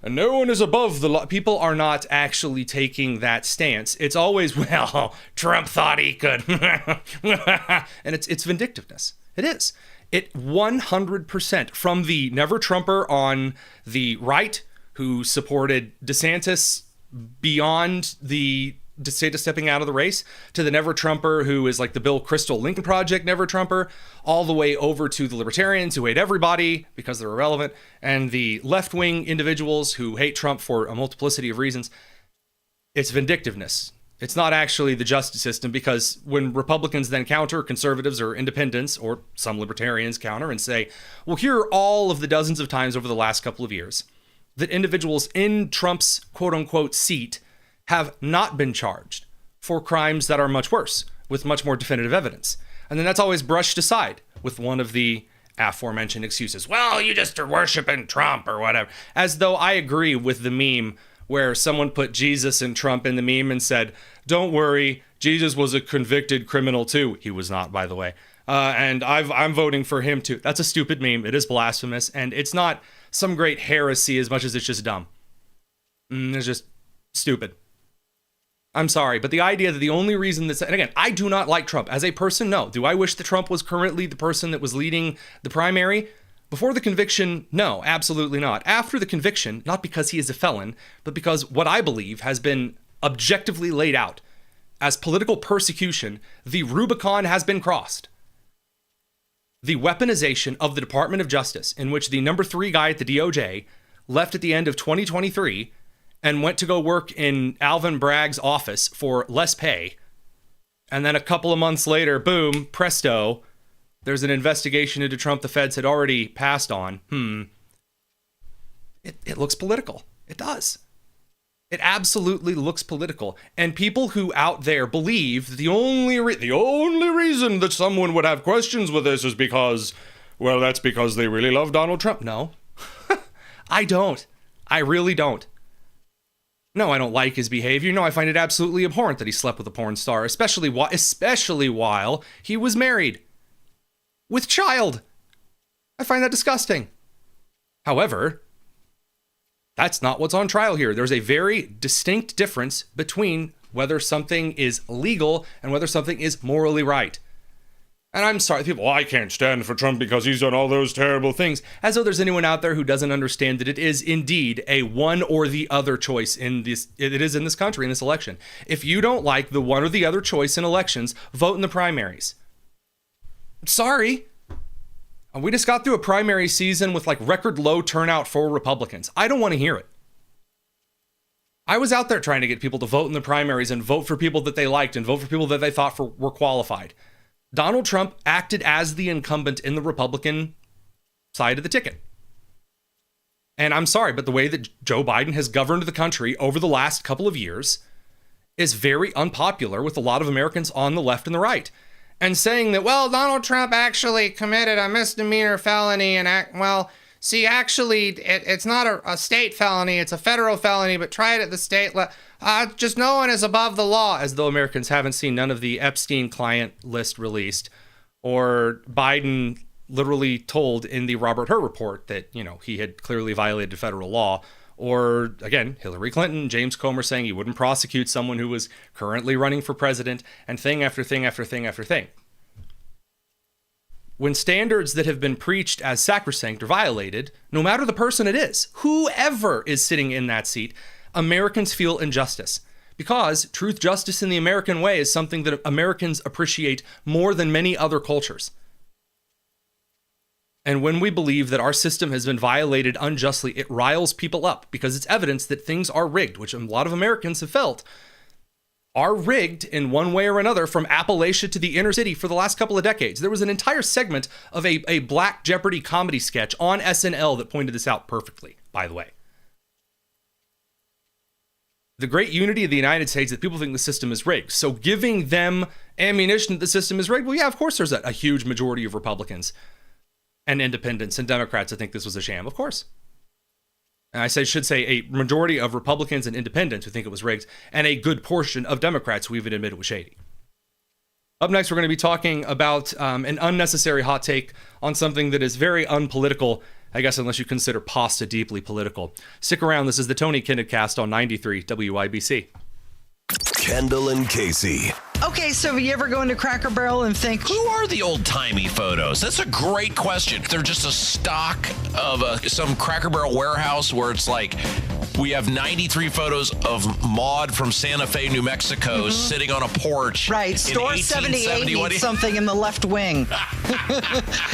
and no one is above the law. People are not actually taking that stance. It's always, well, Trump thought he could. And it's vindictiveness. It is. It 100% from the never Trumper on the right who supported DeSantis beyond the DeSantis stepping out of the race, to the never Trumper who is like the Bill Kristol Lincoln Project never Trumper, all the way over to the libertarians who hate everybody because they're irrelevant, and the left-wing individuals who hate Trump for a multiplicity of reasons. It's vindictiveness. It's not actually the justice system, because when Republicans then counter, conservatives or independents or some libertarians counter and say, well, here are all of the dozens of times over the last couple of years that individuals in Trump's quote-unquote seat have not been charged for crimes that are much worse, with much more definitive evidence. And then that's always brushed aside with one of the aforementioned excuses. Well, you just are worshiping Trump or whatever. As though I agree with the meme where someone put Jesus and Trump in the meme and said, don't worry, Jesus was a convicted criminal too. He was not, by the way. And I'm voting for him too. That's a stupid meme. It is blasphemous. And it's not some great heresy as much as it's just dumb. It's just stupid. I'm sorry, but the idea that the only reason and again, I do not like Trump. As a person, no. Do I wish that Trump was currently the person that was leading the primary? Before the conviction, no, absolutely not. After the conviction, not because he is a felon, but because what I believe has been objectively laid out as political persecution, the Rubicon has been crossed. The weaponization of the Department of Justice, in which the number 3 guy at the DOJ left at the end of 2023 and went to go work in Alvin Bragg's office for less pay. And then a couple of months later, boom, presto, there's an investigation into Trump the feds had already passed on. It looks political. It does. It absolutely looks political. And people who out there believe that the only reason that someone would have questions with this is because, well, that's because they really love Donald Trump. No, I don't. I really don't. No, I don't like his behavior. No, I find it absolutely abhorrent that he slept with a porn star, especially while he was married with child. I find that disgusting. However, that's not what's on trial here. There's a very distinct difference between whether something is legal and whether something is morally right. And I'm sorry, people, well, I can't stand for Trump because he's done all those terrible things. As though there's anyone out there who doesn't understand that it is indeed a one or the other choice in this, it is in this country, in this election. If you don't like the one or the other choice in elections, vote in the primaries. Sorry. We just got through a primary season with like record low turnout for Republicans. I don't want to hear it. I was out there trying to get people to vote in the primaries and vote for people that they liked and vote for people that they thought were qualified. Donald Trump acted as the incumbent in the Republican side of the ticket. And I'm sorry, but the way that Joe Biden has governed the country over the last couple of years is very unpopular with a lot of Americans on the left and the right. And saying that, well, Donald Trump actually committed a misdemeanor felony and it's not a state felony, it's a federal felony, but try it at the state level. Just no one is above the law, as though Americans haven't seen none of the Epstein client list released, or Biden literally told in the Robert Hur report that, he had clearly violated federal law, or again, Hillary Clinton, James Comer saying he wouldn't prosecute someone who was currently running for president, and thing after thing after thing after thing. When standards that have been preached as sacrosanct are violated, no matter the person it is, whoever is sitting in that seat, Americans feel injustice. Because truth, justice, and the American way is something that Americans appreciate more than many other cultures. And when we believe that our system has been violated unjustly, it riles people up because it's evidence that things are rigged, which a lot of Americans have felt are rigged in one way or another from Appalachia to the inner city for the last couple of decades. There was an entire segment of a Black Jeopardy comedy sketch on SNL that pointed this out perfectly, by the way. The great unity of the United States that people think the system is rigged. So giving them ammunition that the system is rigged, well, yeah, of course there's a huge majority of Republicans and independents and Democrats that think this was a sham, of course. And I should say a majority of Republicans and independents who think it was rigged, and a good portion of Democrats who even admit it was shady. Up next, we're going to be talking about an unnecessary hot take on something that is very unpolitical, I guess, unless you consider pasta deeply political. Stick around. This is the Tony Kinnett Cast on 93 WIBC. Kendall and Casey. Okay, so have you ever go into Cracker Barrel and think, who are the old-timey photos? That's a great question. They're just a stock of some Cracker Barrel warehouse where it's like, we have 93 photos of Maud from Santa Fe, New Mexico, sitting on a porch. Right, store 78 needs something in the left wing.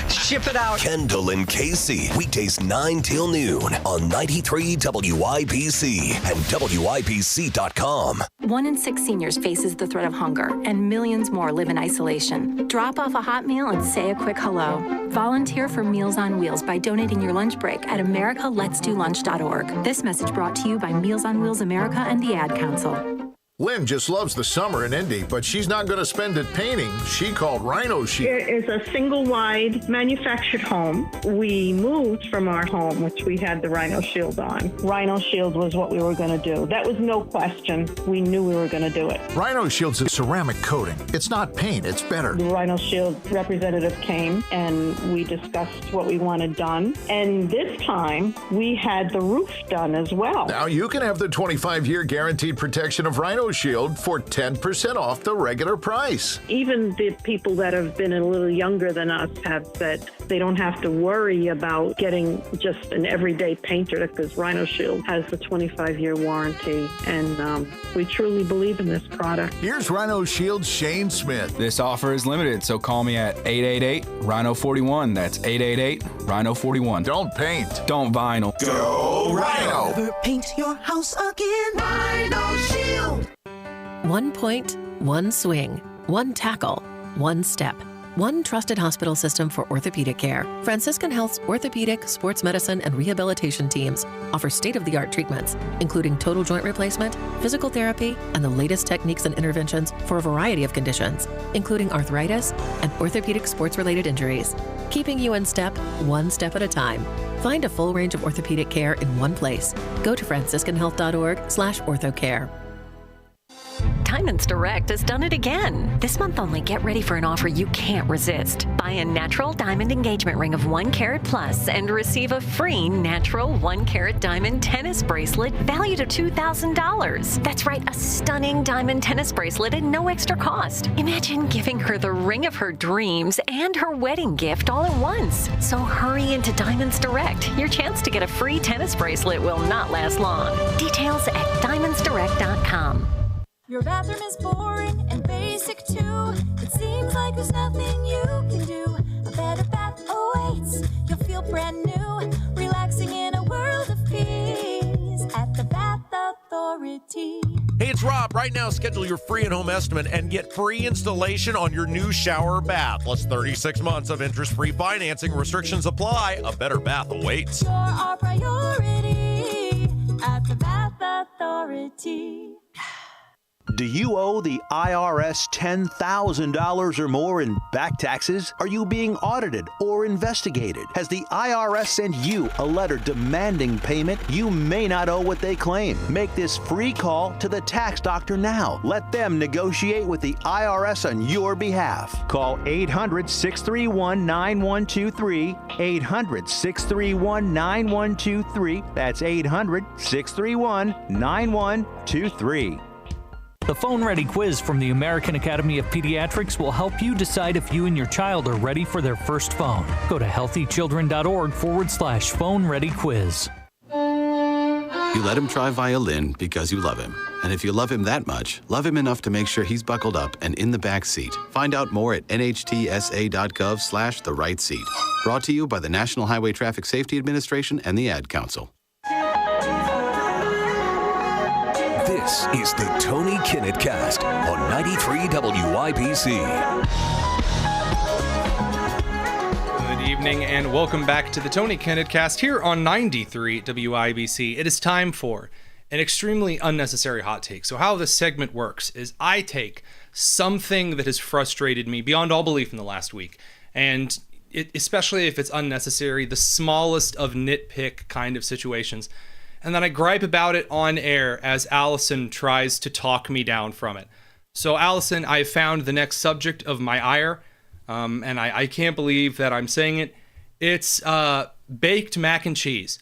Ship it out. Kendall and Casey, weekdays 9 till noon on 93 WIBC and WIBC.com. 1 in 6 seniors faces the threat of hunger, and millions more live in isolation. Drop off a hot meal and say a quick hello. Volunteer for Meals on Wheels by donating your lunch break at americaletsdolunch.org. This message brought to you by Meals on Wheels America and the Ad Council. Lynn just loves the summer in Indy, but she's not going to spend it painting. She called Rhino Shield. It is a single-wide manufactured home. We moved from our home, which we had the Rhino Shield on. Rhino Shield was what we were going to do. That was no question. We knew we were going to do it. Rhino Shield's a ceramic coating. It's not paint, it's better. The Rhino Shield representative came, and we discussed what we wanted done. And this time, we had the roof done as well. Now you can have the 25-year guaranteed protection of Rhino Shield for 10% off the regular price. Even the people that have been a little younger than us have said they don't have to worry about getting just an everyday painter because Rhino Shield has the 25-year warranty, and we truly believe in this product. Here's Rhino Shield's Shane Smith. This offer is limited, so call me at 888-RHINO-41. That's 888-RHINO-41. Don't paint. Don't vinyl. Go Rhino! Never paint your house again. Rhino Shield. 1 point, 1 swing, 1 tackle, 1 step. 1 trusted hospital system for orthopedic care. Franciscan Health's orthopedic, sports medicine, and rehabilitation teams offer state-of-the-art treatments, including total joint replacement, physical therapy, and the latest techniques and interventions for a variety of conditions, including arthritis and orthopedic sports-related injuries, keeping you in step, 1 step at a time. Find a full range of orthopedic care in one place. Go to franciscanhealth.org/orthocare. Time Diamonds Direct has done it again. This month only, get ready for an offer you can't resist. Buy a natural diamond engagement ring of 1 carat plus and receive a free natural 1 carat diamond tennis bracelet valued at $2,000. That's right, a stunning diamond tennis bracelet at no extra cost. Imagine giving her the ring of her dreams and her wedding gift all at once. So hurry into Diamonds Direct. Your chance to get a free tennis bracelet will not last long. Details at diamondsdirect.com. Your bathroom is boring and basic too. It seems like there's nothing you can do. A better bath awaits. You'll feel brand new, relaxing in a world of peace at the Bath Authority. Hey, it's Rob. Right now, schedule your free at-home estimate and get free installation on your new shower or bath. Plus 36 months of interest-free financing. Restrictions apply. A better bath awaits. You're our priority at the Bath Authority. Do you owe the IRS $10,000 or more in back taxes? Are you being audited or investigated? Has the IRS sent you a letter demanding payment? You may not owe what they claim. Make this free call to the tax doctor now. Let them negotiate with the IRS on your behalf. Call 800-631-9123, 800-631-9123. That's 800-631-9123. The Phone Ready quiz from the American Academy of Pediatrics will help you decide if you and your child are ready for their first phone. Go to healthychildren.org/phone ready quiz. You let him try violin because you love him. And if you love him that much, love him enough to make sure he's buckled up and in the back seat. Find out more at nhtsa.gov/the right seat. Brought to you by the National Highway Traffic Safety Administration and the Ad Council. This is the Tony Kinnett Cast on 93 WIBC. Good evening and welcome back to the Tony Kinnett Cast here on 93 WIBC. It is time for an extremely unnecessary hot take. So how this segment works is I take something that has frustrated me beyond all belief in the last week, and especially if it's unnecessary, the smallest of nitpick kind of situations, and then I gripe about it on air as Allison tries to talk me down from it. So Allison, I found the next subject of my ire, and I can't believe that I'm saying it. It's baked mac and cheese.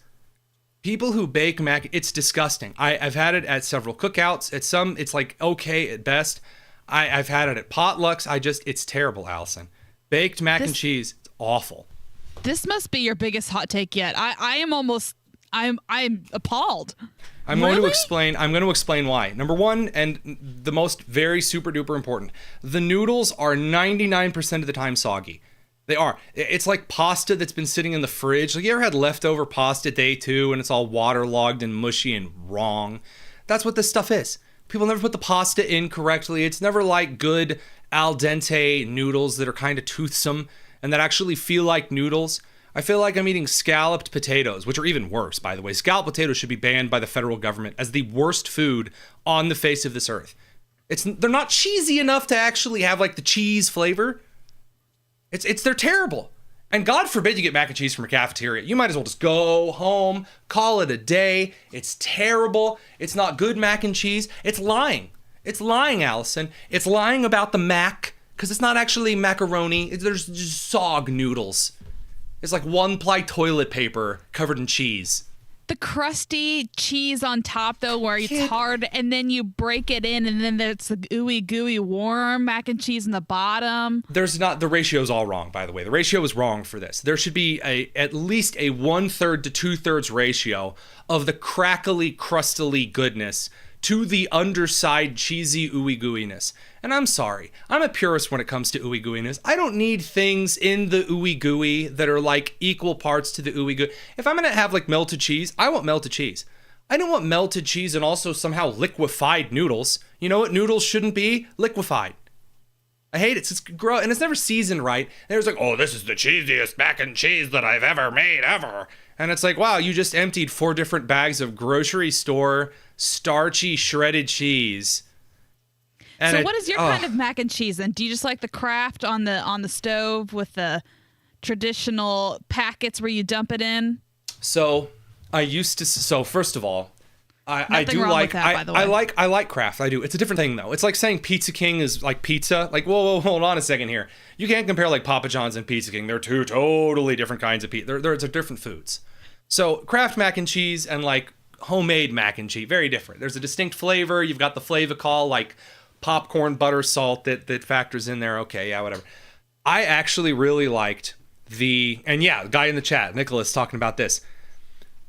People who bake mac, it's disgusting. I've had it at several cookouts. At some, it's like okay at best. I've had it at potlucks. It's terrible, Allison. Baked mac and cheese, it's awful. This must be your biggest hot take yet. I'm appalled. I'm going to explain why. Number one, and the most very super duper important, the noodles are 99% of the time soggy. They are. It's like pasta that's been sitting in the fridge. Like, you ever had leftover pasta day 2 and it's all waterlogged and mushy and wrong? That's what this stuff is. People never put the pasta in correctly. It's never like good al dente noodles that are kind of toothsome and that actually feel like noodles. I feel like I'm eating scalloped potatoes, which are even worse, by the way. Scalloped potatoes should be banned by the federal government as the worst food on the face of this earth. They're not cheesy enough to actually have like the cheese flavor. They're terrible. And God forbid you get mac and cheese from a cafeteria. You might as well just go home, call it a day. It's terrible. It's not good mac and cheese. It's lying. It's lying, Allison. It's lying about the mac, because it's not actually macaroni. There's just sog noodles. It's like 1-ply toilet paper covered in cheese. The crusty cheese on top, though, where it's hard, and then you break it in, and then there's the ooey gooey warm mac and cheese in the bottom. The ratio's all wrong, by the way. The ratio is wrong for this. There should be at least a 1/3 to 2/3 ratio of the crackly, crustily goodness to the underside cheesy ooey gooiness. And I'm sorry, I'm a purist when it comes to ooey gooiness. I don't need things in the ooey gooey that are like equal parts to the ooey gooey. If I'm gonna have like melted cheese, I want melted cheese. I don't want melted cheese and also somehow liquefied noodles. You know what noodles shouldn't be? Liquefied. I hate it. It's gross, and it's never seasoned right. And it's like, oh, this is the cheesiest mac and cheese that I've ever made, ever. And it's like, wow, you just emptied 4 different bags of grocery store starchy shredded cheese. And so what is your kind of mac and cheese then? Do you just like the Kraft on the stove with the traditional packets where you dump it in? So first of all, I do wrong like with that, by the way. I like Kraft. I do. It's a different thing though. It's like saying Pizza King is like pizza. Like whoa, hold on a second here. You can't compare like Papa John's and Pizza King. They're two totally different kinds of pizza. They're different foods. So Kraft mac and cheese and like homemade mac and cheese, very different. There's a distinct flavor. You've got the flavacol, like popcorn, butter, salt that factors in there. Okay, yeah, whatever. I actually really liked the guy in the chat, Nicholas, talking about this.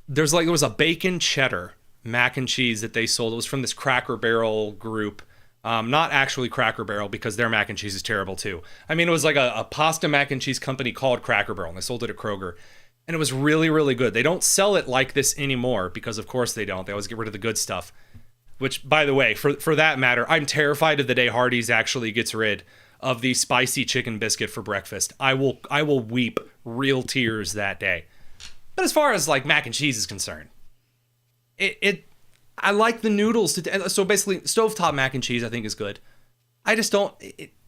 There was a bacon cheddar mac and cheese that they sold. It was from this Cracker Barrel group. Not actually Cracker Barrel, because their mac and cheese is terrible too. I mean, it was like a pasta mac and cheese company called Cracker Barrel, and they sold it at Kroger. And it was really, really good. They don't sell it like this anymore because, of course, they don't. They always get rid of the good stuff. Which, by the way, for that matter, I'm terrified of the day Hardee's actually gets rid of the spicy chicken biscuit for breakfast. I will weep real tears that day. But as far as like mac and cheese is concerned, I like the noodles. So basically, stovetop mac and cheese I think is good. I just don't.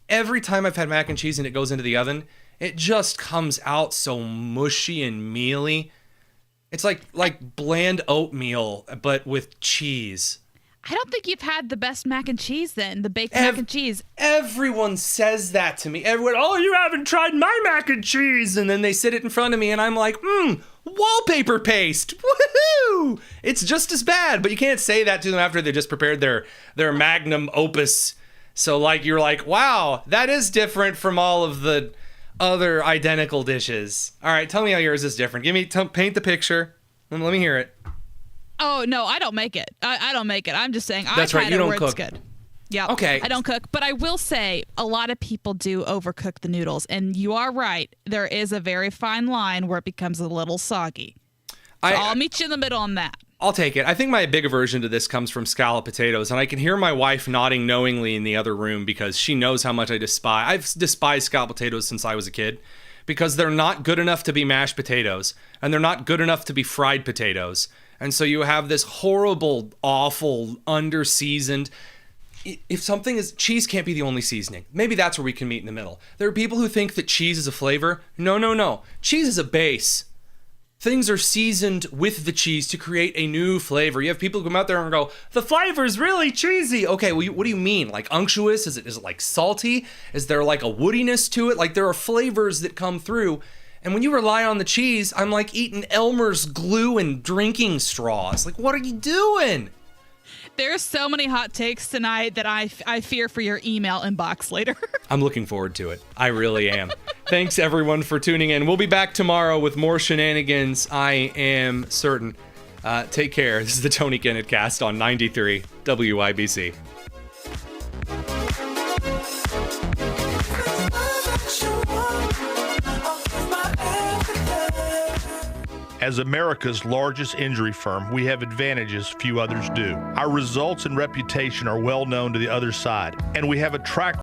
Every time I've had mac and cheese and it goes into the oven, it just comes out so mushy and mealy. It's like bland oatmeal, but with cheese. I don't think you've had the best mac and cheese then, the baked mac and cheese. Everyone says that to me. Everyone, oh, you haven't tried my mac and cheese. And then they sit it in front of me and I'm like, wallpaper paste. Woohoo! It's just as bad, but you can't say that to them after they just prepared their magnum opus. So like, you're like, wow, that is different from all of the other identical dishes. All right, tell me how yours is different. Paint the picture and let me hear it. Oh, no, I don't make it. I don't make it. I'm just saying That's right, you don't cook. It's good. Yeah. Okay. I don't cook, but I will say a lot of people do overcook the noodles, and you are right. There is a very fine line where it becomes a little soggy. So I'll meet you in the middle on that. I'll take it. I think my big aversion to this comes from scalloped potatoes, and I can hear my wife nodding knowingly in the other room because she knows how much I despise. I've despised scalloped potatoes since I was a kid because they're not good enough to be mashed potatoes, and they're not good enough to be fried potatoes. And so you have this horrible, awful, under-seasoned. If something is, cheese can't be the only seasoning. Maybe that's where we can meet in the middle. There are people who think that cheese is a flavor. No. Cheese is a base. Things are seasoned with the cheese to create a new flavor. You have people who come out there and go, the flavor's really cheesy. Okay, well, what do you mean? Like unctuous? Is it like salty? Is there like a woodiness to it? Like there are flavors that come through. And when you rely on the cheese, I'm like eating Elmer's glue and drinking straws. Like, what are you doing? There's so many hot takes tonight that I fear for your email inbox later. I'm looking forward to it. I really am. Thanks, everyone, for tuning in. We'll be back tomorrow with more shenanigans, I am certain. Take care. This is the Tony Kinnett Cast on 93 WIBC. As America's largest injury firm, we have advantages few others do. Our results and reputation are well known to the other side, and we have a track